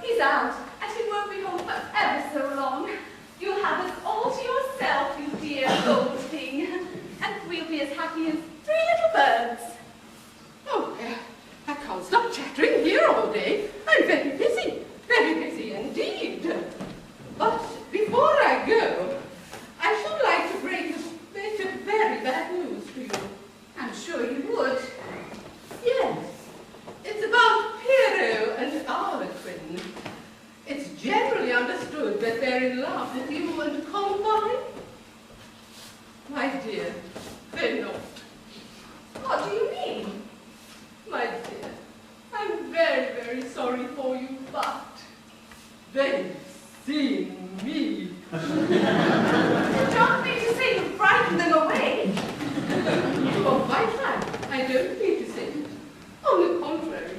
He's out, and he won't be home for ever so long. You'll have us all to yourself, you dear old thing. And we'll be as happy as 3 little birds. Oh, I can't stop chattering here all day. I'm very busy indeed. But before I go, I should like to break a bit of very bad news to you. I'm sure you would. Yes, it's about Piero and Harlequin. It's generally understood that they're in love with you and Columbine. My dear, they're not. What do you mean? My dear, I'm very sorry for you, but they've seen me. You don't mean to say you frightened them away? You are quite right. I don't mean to say it. On the contrary,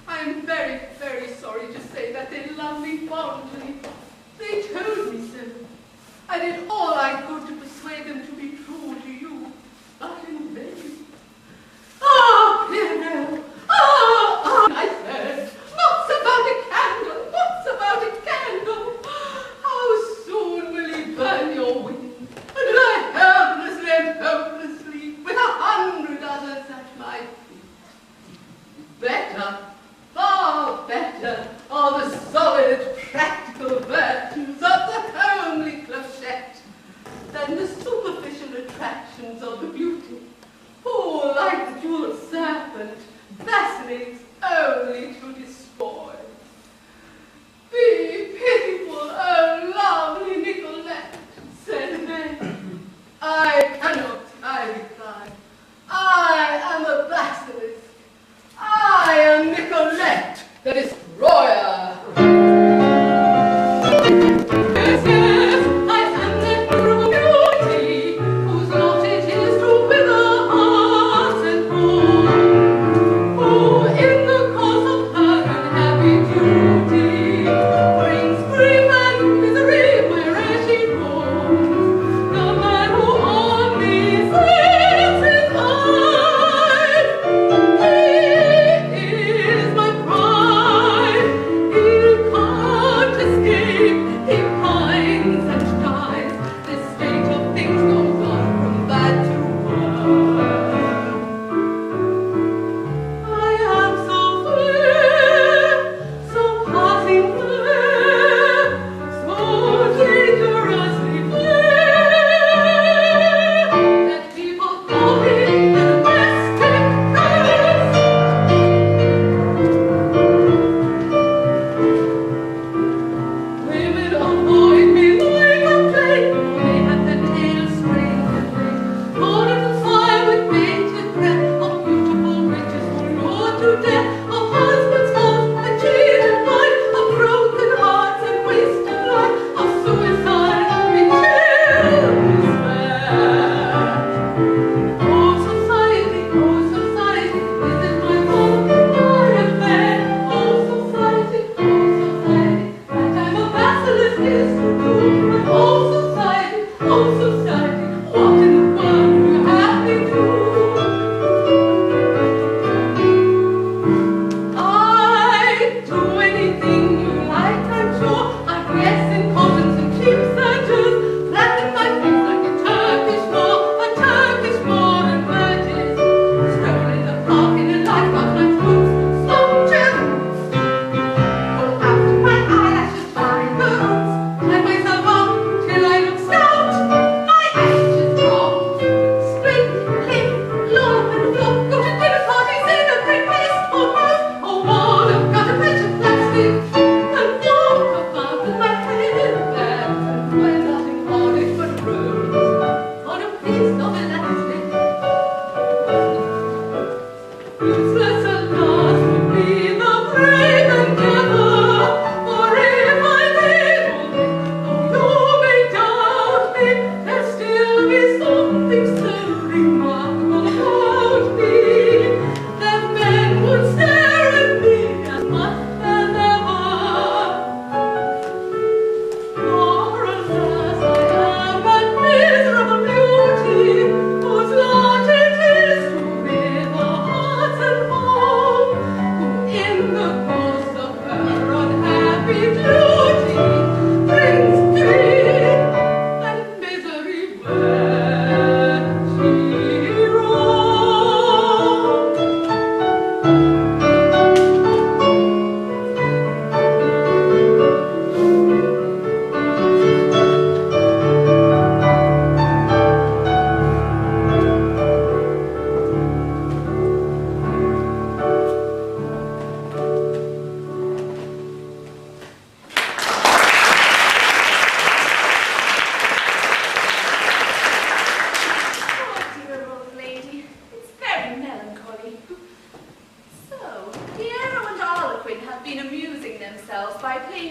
I am very sorry to say that they love me fondly. They told me so. I did all I could to persuade them to be true to you, but in vain. Ah, Piero! I said, what's about a candle? What's about a candle? How soon will he burn your wings? And lie helplessly and hopelessly with 100 others at my feet? Better, far better, are the solid, practical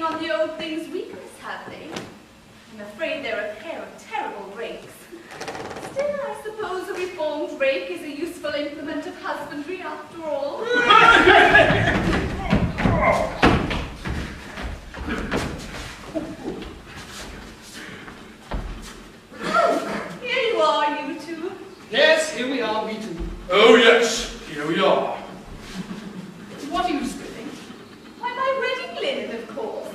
on the old thing's weakness, have they? I'm afraid they're a pair of terrible rakes. Still, I suppose a reformed rake is a useful implement of husbandry after all. Oh, here you are, you two. Yes, here we are, we two. Oh yes, here we are. What are you spinning? Why, my wedding linen, of course.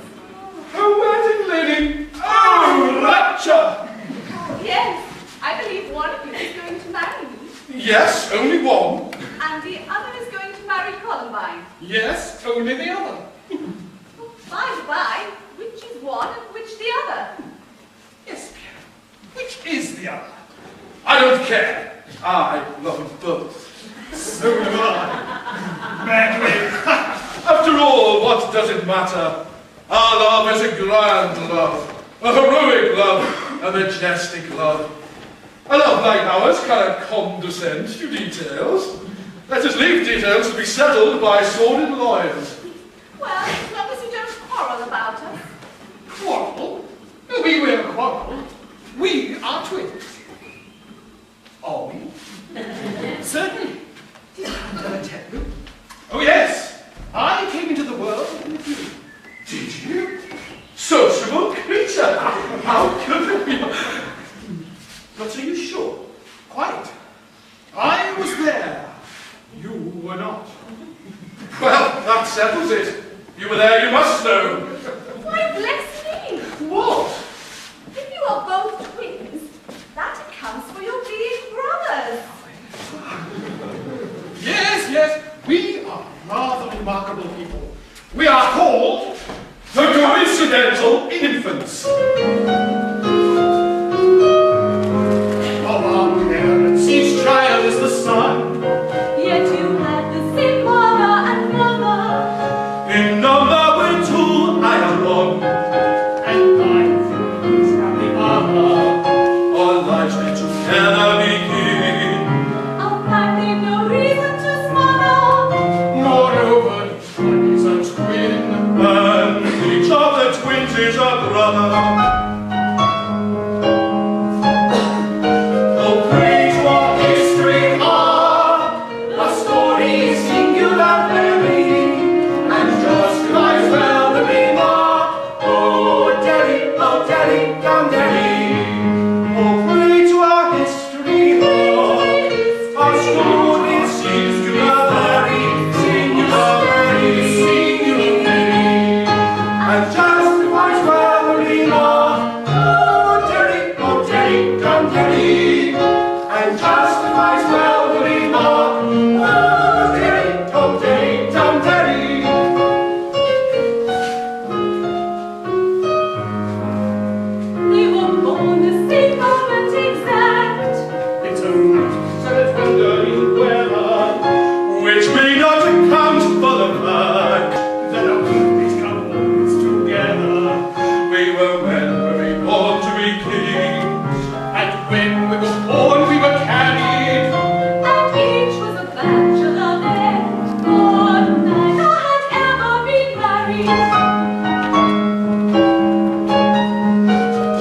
A wedding linen! Oh, rapture! Oh, yes, I believe one of you is going to marry me. Yes, only one. And the other is going to marry Columbine. Yes, only the other. Oh, by the by, which is one and which the other? Yes, Pierre. Which is the other? I don't care. I love them both. So do I. Madly. After all, what does it matter? Our love is a grand love, a heroic love, a majestic love. A love like ours cannot condescend to details. Let us leave details to be settled by sordid lawyers. Well, as long as you don't quarrel about us. Quarrel? We will quarrel. We are twins. Are we? Certainly. Did I ever tell you? Oh yes, I came into the world with you. Did you? Sociable creature! How could it be? But are you sure? Quite. I was there. You were not. Well, that settles it. You were there, you must know. Why, bless me! What? If you are both twins, that accounts for your being brothers. Yes, yes, we are rather remarkable people. We are called The coincidental infants. of our parents. Each child is the son. Yet you had the same mother and mother. In number we're two, I am one. And life is the other. Our lives may together begin. I'll find no reason to smile. Moreover, each one is a twin. And each of the twins is a brother. Oh, praise what history are. A story singular very, and justifies well the remark. Oh, Derry, come Derry. Oh, pray to our history, our story singular, very singular, and justifies well the remark. Oh, Derry, come Derry. And justifies well the remark. Oh, Derry, come Derry. They were born the same moment exact. It's a right set wondering whether Which may not account for the fact that our families come always together. we were when we were born to be kings. And when we were born, we were carried. And each was a bachelor then, for neither had ever been married.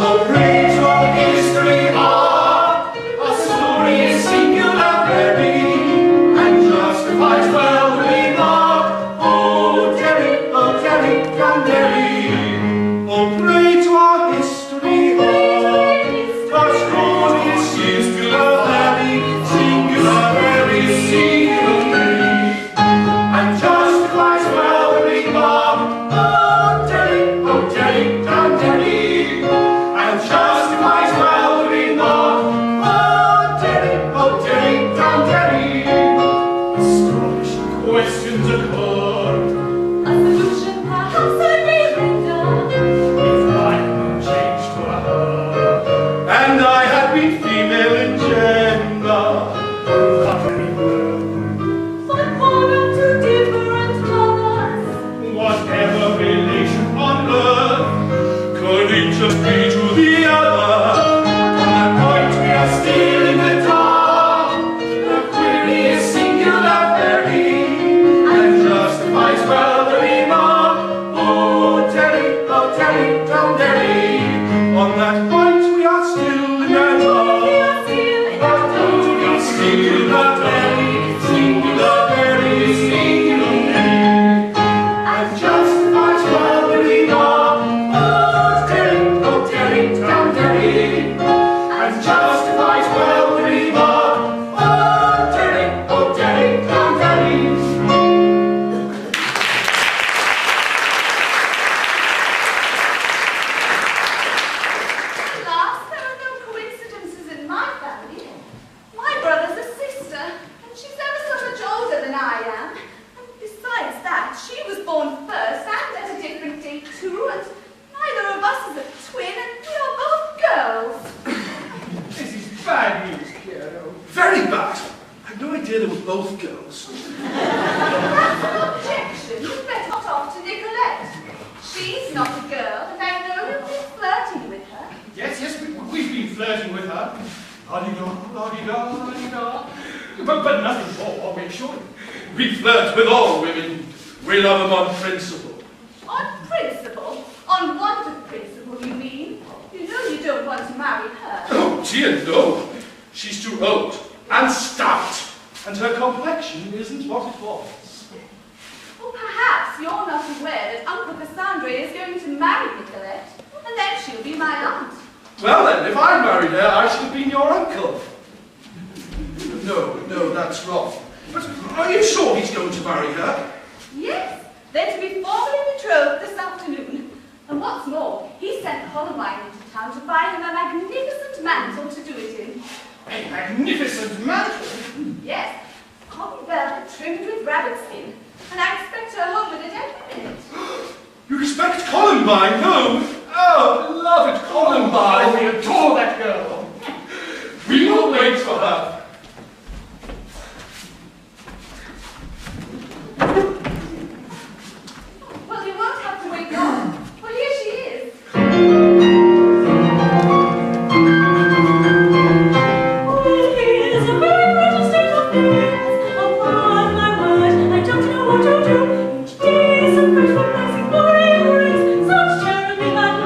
Oh, pray to our History are a story singular very, and justifies well the remark. Oh, Derry, come Derry. oh, pray to our history. A story singular very, and justifies well the remark. Oh, Derry, come Derry. And justifies well the remark. Oh, Derry, come Derry. Astonishing questions occur. A solution perhaps I may render. If I had changed to a her, And I had been female in gender. but very well, But born of two different mothers. whatever relation on earth, Could each of be to the other? on that point we are still in the dark. The query is singular very, and justifies well the remark. Oh, Derry, oh Terry, oh Terry. On that night we are still in that love. We are still in that love. We are still in that very, singular, very singular day. And just as well we are, oh Terry, oh Terry, oh Terry. And just as well we are, oh Terry, oh Terry, oh Terry. Alas, there are no coincidences in my family. My brother's a sister, and she's ever so much older than I am. And besides that, she was born first and at a different date too, and neither of us is a twin, and we are both girls. This is bad news, Piero. Very bad. I had no idea they were both girls. That's an objection. You'd better not off to Nicolette. She's not a girl, and I know you've been flirting with her. Yes, we've been flirting with her. La-di-da, la-di-da, la-di-da. But nothing more, we assure you. We flirt with all women. We love them on principle. On principle? On want of principle, you mean? You know you don't want to marry her. Oh dear, no. She's too old and stout, and her complexion isn't what it was. Well, perhaps you're not aware that Uncle Cassandra is going to marry Nicolette, and then she'll be my aunt. Well then, if I married her, I should have been your uncle. No, that's wrong. But are you sure he's going to marry her? Yes, they're to be formally betrothed this afternoon. And what's more, he sent Columbine into town to buy him a magnificent mantle to do it in. A magnificent mantle. Yes, cotton velvet trimmed with rabbit skin, and I expect her home with it every minute. You expect Columbine home? Oh, love it, Columbine. We adore that girl. We will wait for her. Well, you won't have to wait long, for here she is. It is a very pretty state of things. Upon my word, I don't know what to do. Each day some fresh one rising glory brings. Such cherubim and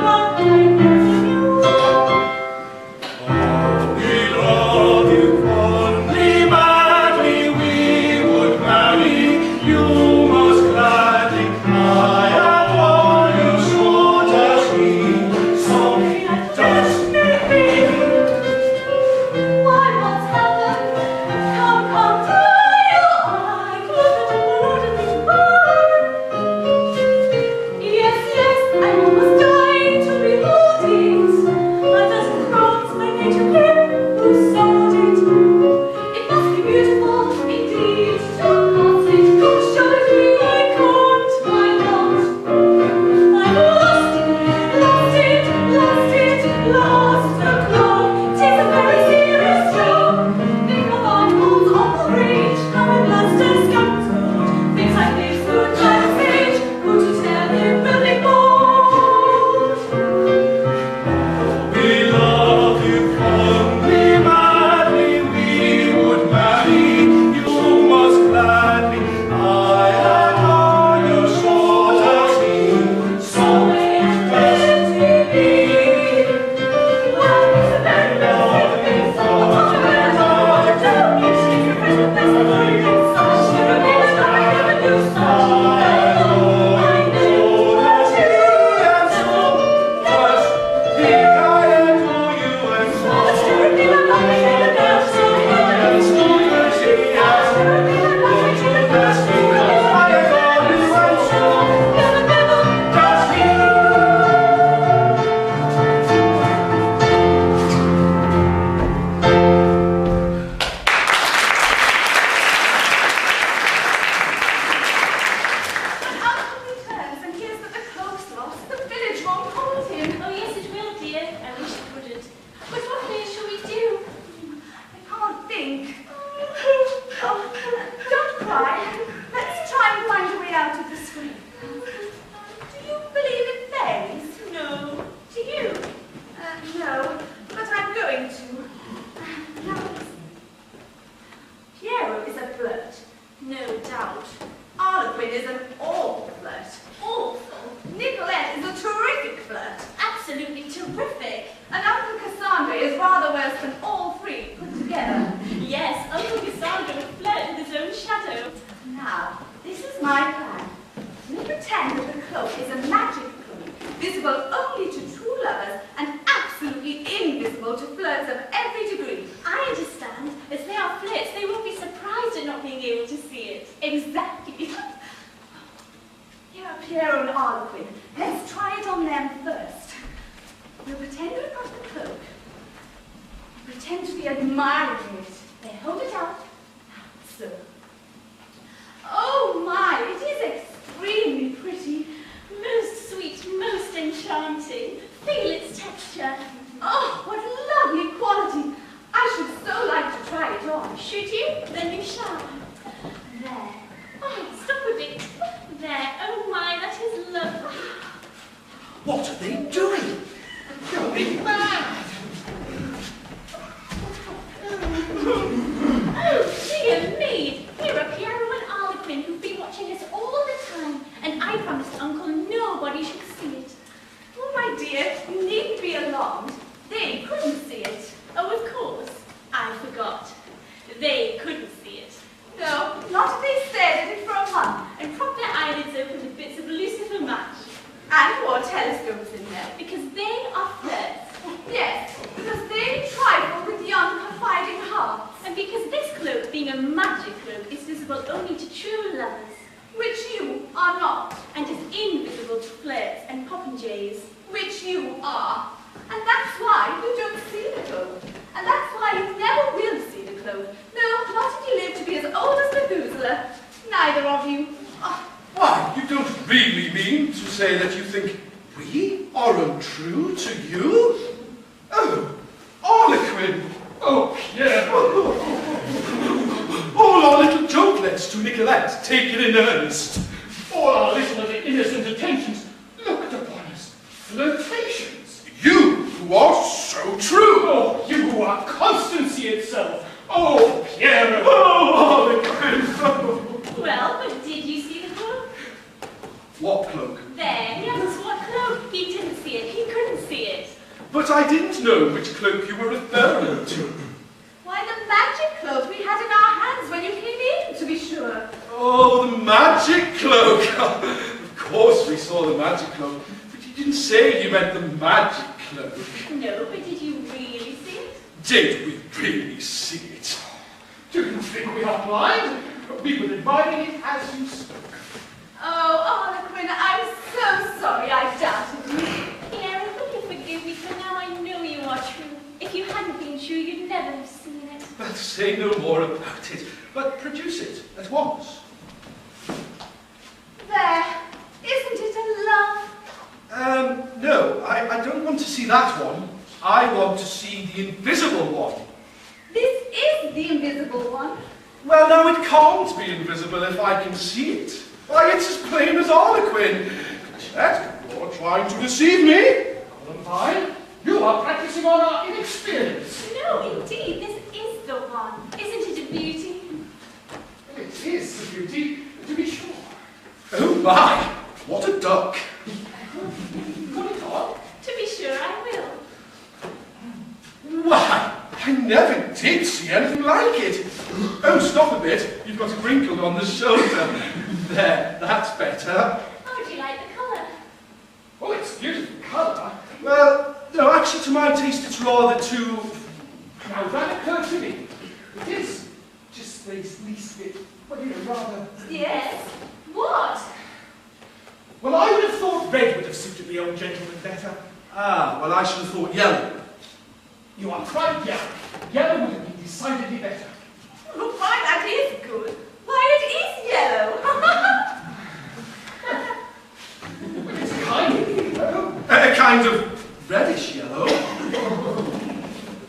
only to true lovers and absolutely invisible to flirts of every degree. I understand. As they are flirts, they won't be surprised at not being able to see it. Exactly. Here are Piero and Harlequin. Let's try it on them first. We'll pretend we've got the cloak. Pretend to be admiring it. Then hold it out. So. Oh my, it is extremely pretty. Most sweet, most enchanting. Feel its texture. Oh, what lovely quality. I should so like to try it on. Should you? Then you shall. There. Oh, stop a bit. There. Oh my, that is lovely. What are they doing? Going mad! Oh, dear me. Here are Piero and Harlequin who've been watching us all the time. And I promised Uncle nobody should see it. Oh, my dear, you needn't be alarmed. They couldn't see it. Oh, of course. I forgot. They couldn't see it. No, not if they stared at it for a month. And propped their eyelids open with bits of lucifer match. And wore telescopes in there. Because they are flirts. Yes, because they trifle with young, confiding hearts. And because this cloak, being a magic cloak, is visible only to true lovers. Which you are not. And is invisible to flirts and popinjays. Which you are. And that's why you don't see the cloak. And that's why you never will see the cloak. No, not if you live to be as old as Methuselah. Neither of you. Oh, Why, you don't really mean to say that you think we are untrue to you? Oh, Harlequin! Oh, Pierre! All our little jokelets to Nicolette, taken in earnest. All our little innocent attentions looked upon as flirtations. You who are so true! Oh, you who are constancy itself! Oh, Pierre! Oh, Harlequin! Well, but did you see the cloak? What cloak? There, yes, what cloak? He didn't see it. He couldn't see it. But I didn't know which cloak you were referring to. why, the magic cloak we had in our hands when you came in, to be sure. Oh, the magic cloak! Of course we saw the magic cloak, but you didn't say you meant the magic cloak. No, but did you really see it? Did we really see it? Do you think we are blind? We were admiring it as you spoke. Oh, Harlequin, I'm so sorry I doubted you. Pierre, will you forgive me, for now I know you are true. If you hadn't been true, you'd never have seen it. But say no more about it, but produce it at once. There. Isn't it a love? No, I don't want to see that one. I want to see the invisible one. This is the invisible one. Well, no, it can't be invisible if I can see it. Why, it's as plain as Harlequin. Yet, you're trying to deceive me. Columbine, you are practicing on our inexperience. No, indeed, this is the one. Isn't it a beauty? It is a beauty, to be sure. Oh my, what a duck. Put it on. To be sure, I will. Why, I never did see anything like it. Oh, stop a bit. You've got a wrinkle on the shoulder. There, that's better. Oh, do you like the colour? Oh, it's beautiful colour. Well, no, actually, to my taste, it's rather too... Now that occurred to me. It is just the least bit, well, you know, rather... Yes. What? Well, I would have thought red would have suited the old gentleman better. Ah, well, I should have thought yellow. You are quite young. Yellow would have been decidedly better. Oh, why, that is good. Why, it is yellow. But it's kind of yellow. A kind of reddish yellow.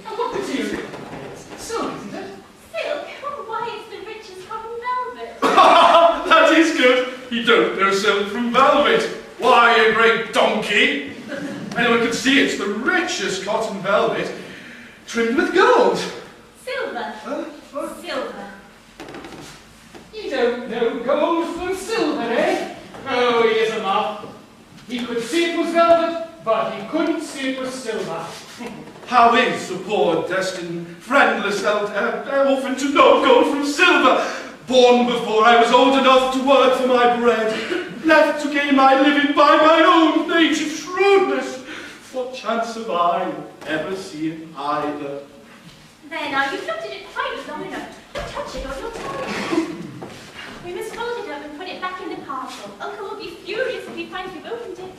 Now, what material? It's silk, isn't it? Silk? Oh, why, it's the richest cotton velvet. That is good. You don't know silk from velvet. Why, you great donkey. Anyone can see it's the richest cotton velvet, trimmed with gold. Silver. What? Silver. You don't know gold from silver, eh? Oh, he is a muff. He could see it was velvet, but he couldn't see it was silver. How is a poor, destined, friendless orphan to know gold from silver, born before I was old enough to work for my bread? left to gain my living by my own native shrewdness. What chance have I ever seen either? There now, you've looked at it quite long enough. Don't touch it or you'll tear it. We must fold it up and put it back in the parcel. Uncle will be furious if he finds we've opened it.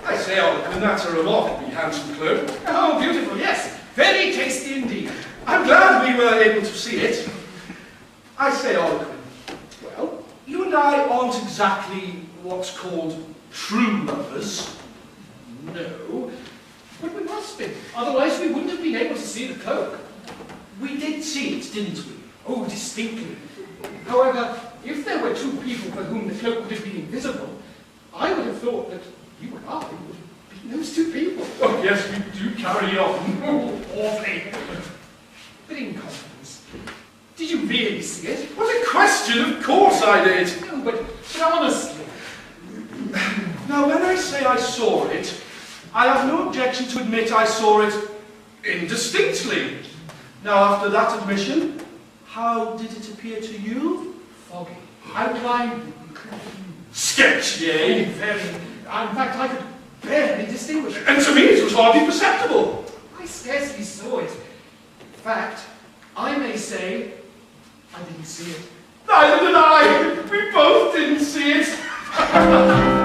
I say, Alderman, that's a remarkably handsome cloak. Oh, beautiful, yes. Very tasty indeed. I'm glad we were able to see it. I say, Alderman, Well, you and I aren't exactly what's called true lovers. no. But we must be. Otherwise we wouldn't have been able to see the cloak. We did see it, didn't we? Oh, distinctly. However, if there were two people for whom the cloak would have been invisible, I would have thought that you and I would have been those two people. Oh, yes, you do carry on. Oh, awfully. But in confidence, did you really see it? What a question! Of course I did. No, but honestly. Now, when I say I saw it, I have no objection to admit I saw it indistinctly. Now, after that admission, how did it appear to you? Foggy. Outline. Sketchy, eh? Very. In fact, I could barely distinguish it. And to me it was hardly perceptible. I scarcely saw it. In fact, I may say I didn't see it. Neither did I. We both didn't see it.